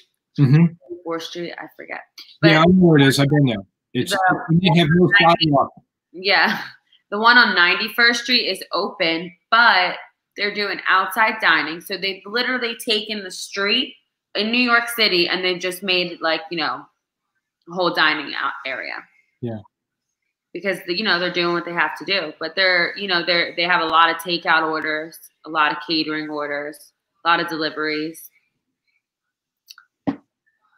4th Street, I forget. But yeah, I know where it is. I've been there. It's they have no sidewalk. Yeah, the one on 91st Street is open, but they're doing outside dining. So they've literally taken the street in New York City and they've just made it like, you know, a whole dining out area. Yeah. Because you know they're doing what they have to do, but they have a lot of takeout orders, a lot of catering orders, a lot of deliveries.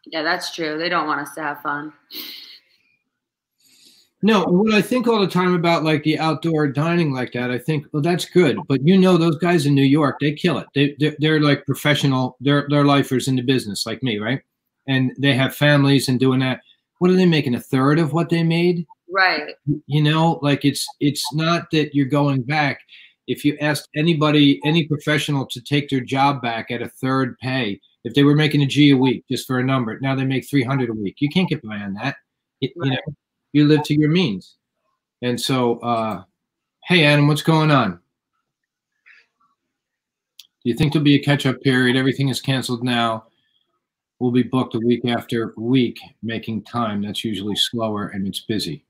Yeah, that's true. They don't want us to have fun. No, what I think all the time about like the outdoor dining like that, I think, well, that's good. But you know, those guys in New York, they kill it. They're like professional. They're lifers in the business like me, right? And they have families and doing that. What are they making? 1/3 of what they made? Right. You know, like it's not that you're going back. If you asked anybody, any professional to take their job back at 1/3 pay, if they were making $1 a week, just for a number, now they make $300 a week. You can't get by on that. You know, you live to your means. And so, hey, Adam, what's going on? Do you think there'll be a catch-up period? Everything is canceled now. We'll be booked a week after week, making time. That's usually slower and it's busy.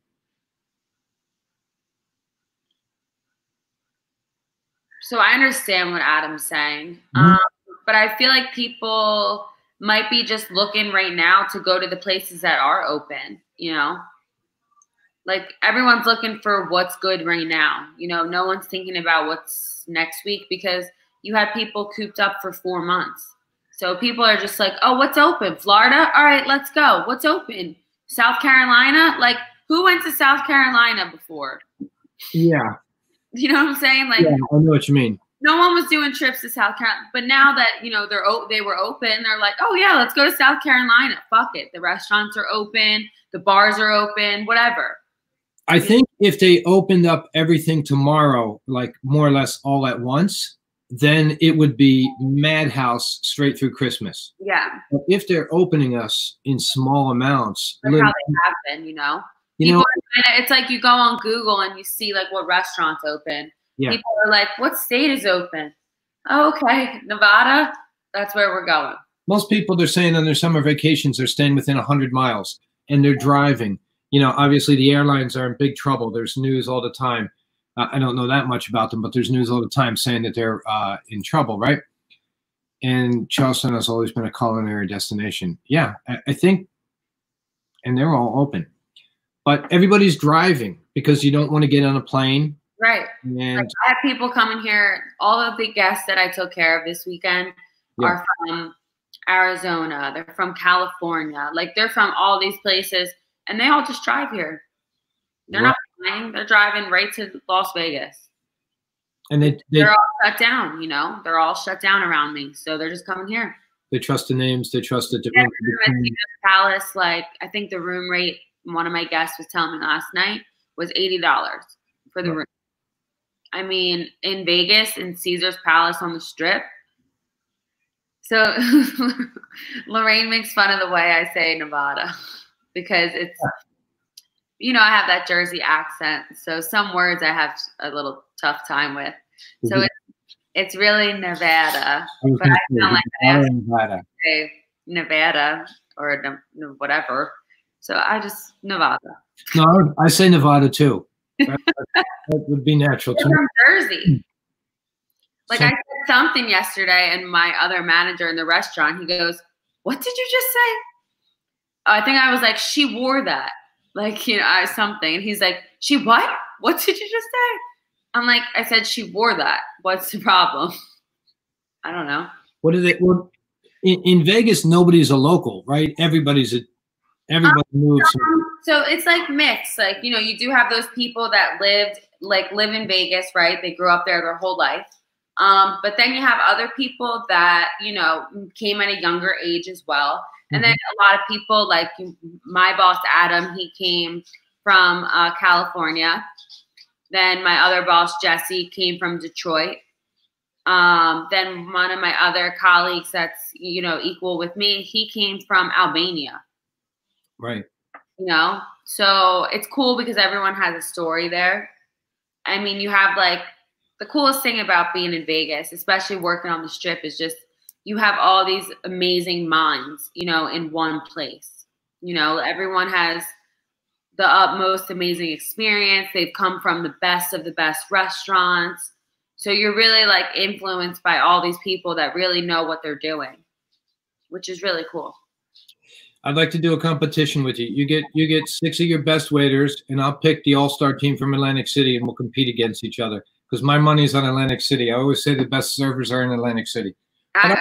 So I understand what Adam's saying, but I feel like people might be just looking right now to go to the places that are open, you know? Like everyone's looking for what's good right now. You know, no one's thinking about what's next week because you had people cooped up for 4 months. So people are just like, oh, what's open? Florida? All right, let's go. What's open? South Carolina, like who went to South Carolina before? Yeah. You know what I'm saying? Like, yeah, I know what you mean. No one was doing trips to South Carolina, but now that they were open, they're like, oh yeah, let's go to South Carolina. Fuck it, the restaurants are open, the bars are open, whatever. I think if they opened up everything tomorrow, like more or less all at once, then it would be madhouse straight through Christmas. Yeah. But if they're opening us in small amounts, that's how they have been, it's like you go on Google and you see like what restaurants open. Yeah. People are like, what state is open? Oh, okay, Nevada. That's where we're going. Most people, they're saying on their summer vacations, they're staying within 100 miles and they're driving. Obviously the airlines are in big trouble. There's news all the time. I don't know that much about them, but there's news all the time saying that they're in trouble, right? And Charleston has always been a culinary destination. Yeah, I think, and they're all open. But everybody's driving because you don't want to get on a plane. Right. And like I have people coming here. All of the guests that I took care of this weekend are from Arizona. They're from California. Like they're from all these places, and they all just drive here. They're not flying. They're driving right to Las Vegas. And they're all shut down. They're all shut down around me, so they're just coming here. They trust the names. They trust the Palace. Like I think the room rate. One of my guests was telling me last night was $80 for the room. I mean, in Vegas, in Caesar's Palace on the Strip. So Lorraine makes fun of the way I say Nevada because it's, I have that Jersey accent. So some words I have a little tough time with. So it's really Nevada. But I sound like I have to say Nevada or whatever. So I just Nevada. No, I say Nevada too. That would be natural too. From Jersey. Like I said something yesterday, and my other manager in the restaurant, he goes, "What did you just say?" I think I was like, "She wore that," like something. And he's like, "She what? What did you just say?" I'm like, "I said she wore that. What's the problem?" I don't know. What is it? Well, in Vegas, nobody's a local, right? Everybody moves. So it's like mixed. Like, you do have those people that live in Vegas, right? They grew up there their whole life. But then you have other people that, came at a younger age as well. And then a lot of people like my boss, Adam, he came from California. Then my other boss, Jesse, came from Detroit. Then one of my other colleagues that's, equal with me, he came from Albania. Right. So it's cool because everyone has a story there. I mean, you have like the coolest thing about being in Vegas, especially working on the Strip, is just you have all these amazing minds, in one place. Everyone has the utmost amazing experience. They've come from the best of the best restaurants. So you're really like influenced by all these people that really know what they're doing, which is really cool. I'd like to do a competition with you. You get 6 of your best waiters, and I'll pick the all-star team from Atlantic City, and we'll compete against each other. Because my money's on Atlantic City. I always say the best servers are in Atlantic City. I'd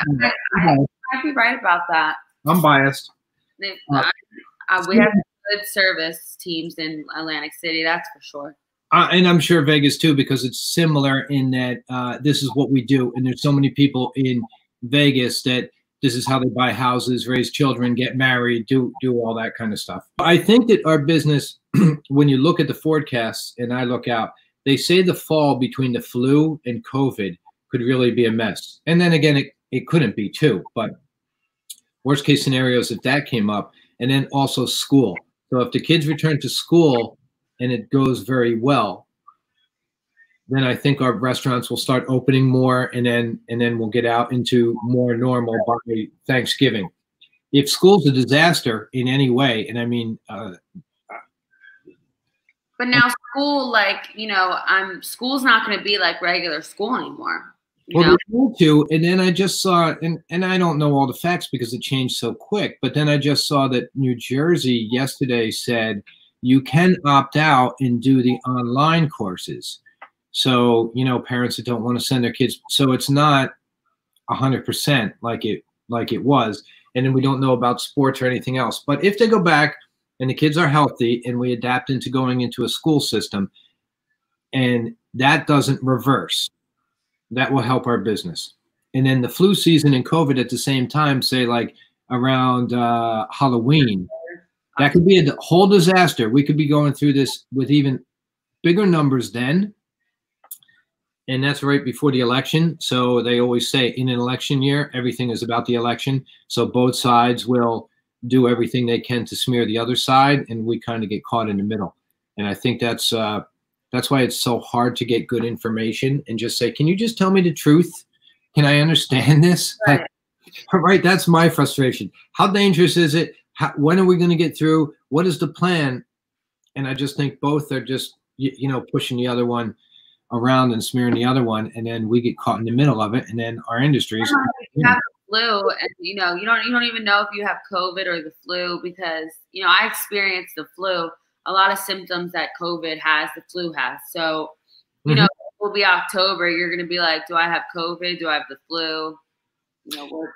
be right about that. I'm biased. We have good service teams in Atlantic City, that's for sure. And I'm sure Vegas too, because it's similar in that this is what we do. And there's so many people in Vegas that this is how they buy houses, raise children, get married, do all that kind of stuff. I think that our business, when you look at the forecasts and I look out, they say the fall between the flu and COVID could really be a mess. And then again, it couldn't be too, but worst case scenarios if that came up. And then also school. So if the kids return to school and it goes very well, then I think our restaurants will start opening more, and then we'll get out into more normal by Thanksgiving. If school's a disaster in any way, and I mean, but now school, like school's not going to be like regular school anymore. Well, they need to, and then I just saw, and I don't know all the facts because it changed so quick, but then I just saw that New Jersey yesterday said you can opt out and do the online courses. So, parents that don't want to send their kids, so it's not 100% like it was. And then we don't know about sports or anything else. But if they go back and the kids are healthy and we adapt into going into a school system and that doesn't reverse, that will help our business. And then the flu season and COVID at the same time, say like around Halloween, that could be a whole disaster. We could be going through this with even bigger numbers then. And that's right before the election. So they always say in an election year, everything is about the election. So both sides will do everything they can to smear the other side, and we kind of get caught in the middle. And I think that's why it's so hard to get good information and just say, can you just tell me the truth? Can I understand this? Right. Right. That's my frustration. How dangerous is it? When are we going to get through? What is the plan? And I just think both are just, you know, pushing the other one around and smearing the other one, and then we get caught in the middle of it, and then our industries. You have the flu, and you know you don't even know if you have COVID or the flu, because you know I experienced the flu. A lot of symptoms that COVID has, the flu has. So you know, it will be October. You're going to be like, do I have COVID? Do I have the flu? You know,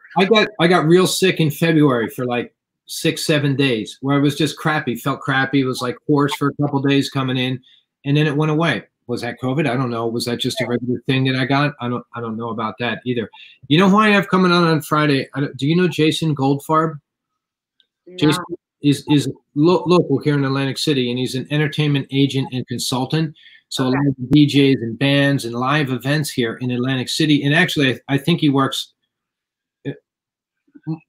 I got real sick in February for like 6-7 days, where I was just crappy, felt crappy. It was like hoarse for a couple of days coming in, and then it went away. Was that COVID? I don't know. Was that just a regular thing that I got? I don't know about that either. You know who I have coming on Friday? Do you know Jason Goldfarb? No. Jason is local here in Atlantic City, and he's an entertainment agent and consultant. So a lot of DJs and bands and live events here in Atlantic City. And actually, I think he works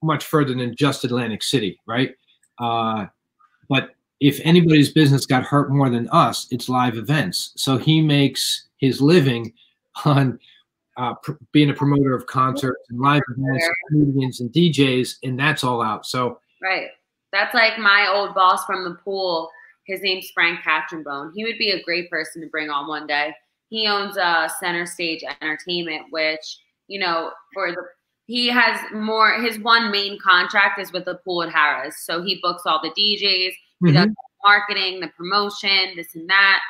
much further than just Atlantic City, right? But if anybody's business got hurt more than us, it's live events. So he makes his living on being a promoter of concerts and live events, comedians and DJs, and that's all out. So right, that's like my old boss from the pool. His name's Frank Katchenbone. He would be a great person to bring on one day. He owns Center Stage Entertainment, which you know he has more. His one main contract is with the pool at Harrah's, so he books all the DJs. He does the marketing, the promotion, this and that.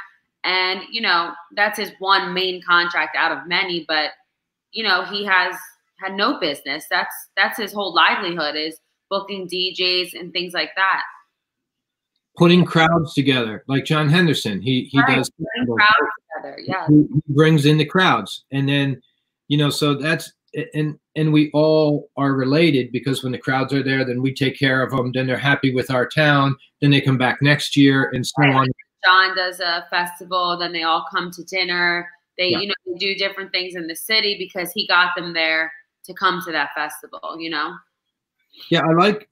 And, you know, that's his one main contract out of many. But, you know, he has had no business. That's his whole livelihood, is booking DJs and things like that. Putting crowds together, like John Henderson. He does. Putting crowds together, yeah. He brings in the crowds. And then, you know, so that's, and we all are related, because when the crowds are there, then we take care of them. Then they're happy with our town. Then they come back next year and so on. John does a festival. Then they all come to dinner. They, you know, they do different things in the city because he got them there to come to that festival, you know? Yeah, I like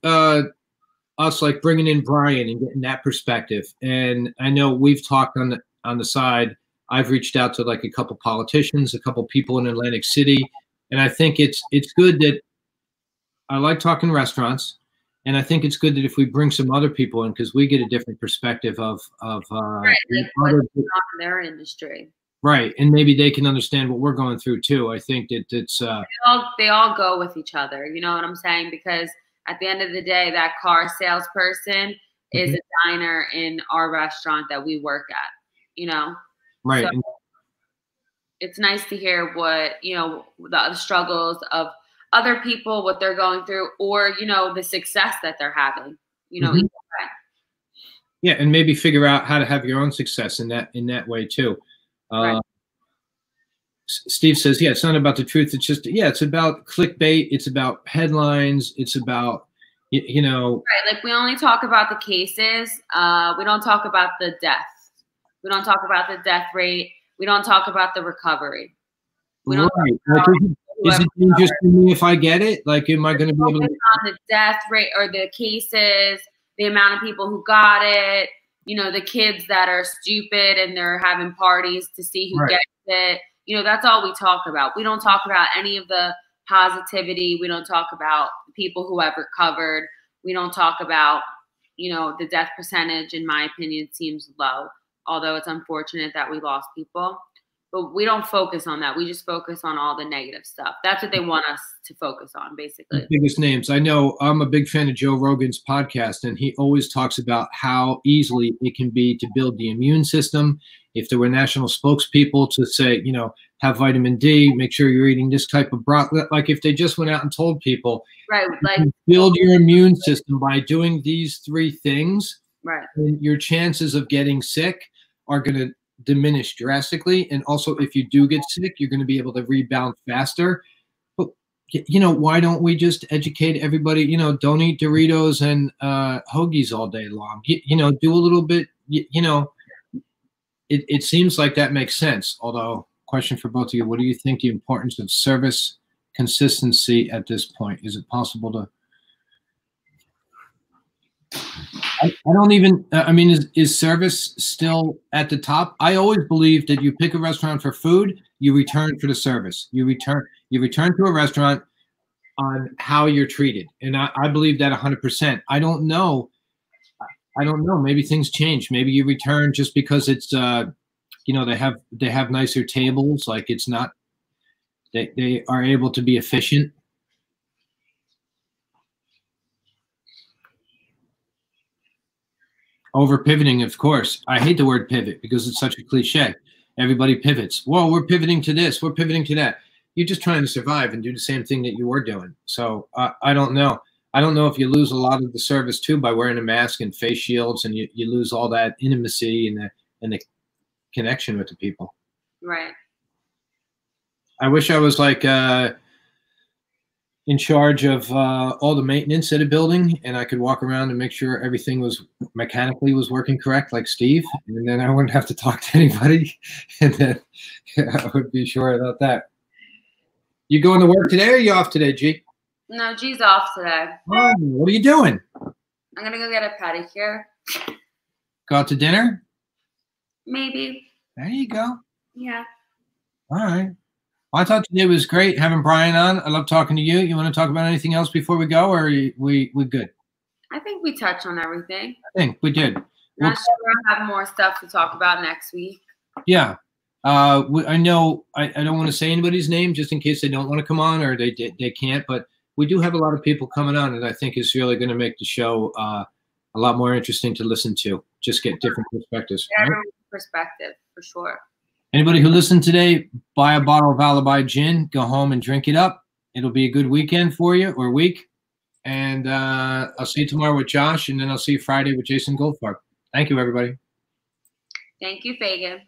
us like bringing in Brian and getting that perspective. And I know we've talked on the side. I've reached out to like a couple politicians, a couple people in Atlantic City. And I think it's good that I like talking restaurants, and I think it's good that if we bring some other people in, because we get a different perspective of right, like what's going on in their industry. Right, and maybe they can understand what we're going through too. I think that it's they all go with each other. You know what I'm saying? Because at the end of the day, that car salesperson is a diner in our restaurant that we work at. You know, right. So, it's nice to hear what, you know, the struggles of other people, what they're going through, or, you know, the success that they're having, you know. Yeah, and maybe figure out how to have your own success in that way too. Right. Steve says, yeah, it's not about the truth. It's just, yeah, it's about clickbait. It's about headlines. It's about, you know. Right, like we only talk about the cases. We don't talk about the deaths. We don't talk about the death rate. We don't talk about the recovery. We don't right. Like, is it dangerous for me if I get it? Like, am I going to be able to? On the death rate or the cases, the amount of people who got it, you know, the kids that are stupid and they're having parties to see who gets it. You know, that's all we talk about. We don't talk about any of the positivity. We don't talk about people who have recovered. We don't talk about, you know, the death percentage, in my opinion, seems low. Although it's unfortunate that we lost people, but we don't focus on that. We just focus on all the negative stuff. That's what they want us to focus on, basically. The biggest names. I know I'm a big fan of Joe Rogan's podcast, and he always talks about how easily it can be to build the immune system. If there were national spokespeople to say, you know, have vitamin D, make sure you're eating this type of broccoli. Like if they just went out and told people, right, like build your immune system by doing these 3 things, Right. And your chances of getting sick are going to diminish drastically. And also, if you do get sick, you're going to be able to rebound faster. But, you know, why don't we just educate everybody, you know, don't eat Doritos and hoagies all day long. You know, do a little bit, you know, it seems like that makes sense. Although, question for both of you, what do you think the importance of service consistency at this point? Is it possible to I don't even, I mean, is service still at the top? I always believe that you pick a restaurant for food, you return for the service. You return to a restaurant on how you're treated. And I believe that 100%. I don't know. Maybe things change. Maybe you return just because it's, you know, they have nicer tables. Like it's not, they are able to be efficient. Over pivoting, of course. I hate the word pivot because it's such a cliche. Everybody pivots. Whoa, we're pivoting to this. We're pivoting to that. You're just trying to survive and do the same thing that you were doing. So I don't know. I don't know if you lose a lot of the service too by wearing a mask and face shields, and you lose all that intimacy and the connection with the people. Right. I wish I was like in charge of all the maintenance at a building, and I could walk around and make sure everything was mechanically working correct, like Steve, and then I wouldn't have to talk to anybody, and then I would be sure about that. You going to work today, or are you off today, G? No, G's off today. Oh, what are you doing? I'm gonna go get a pedicure. Go out to dinner? Maybe. There you go. Yeah. All right. Well, I thought today was great having Brian on. I love talking to you. You want to talk about anything else before we go, or are we good? I think we touched on everything. I think we did. I'm sure we'll have more stuff to talk about next week. Yeah. I know I don't want to say anybody's name just in case they don't want to come on or they can't, but we do have a lot of people coming on, and I think it's really going to make the show a lot more interesting to listen to. Just get different perspectives. Every right? perspective, for sure. Anybody who listened today, buy a bottle of Alibi gin, go home and drink it up. It'll be a good weekend for you, or week. And I'll see you tomorrow with Josh, and then I'll see you Friday with Jason Goldfarb. Thank you, everybody. Thank you, Fagan.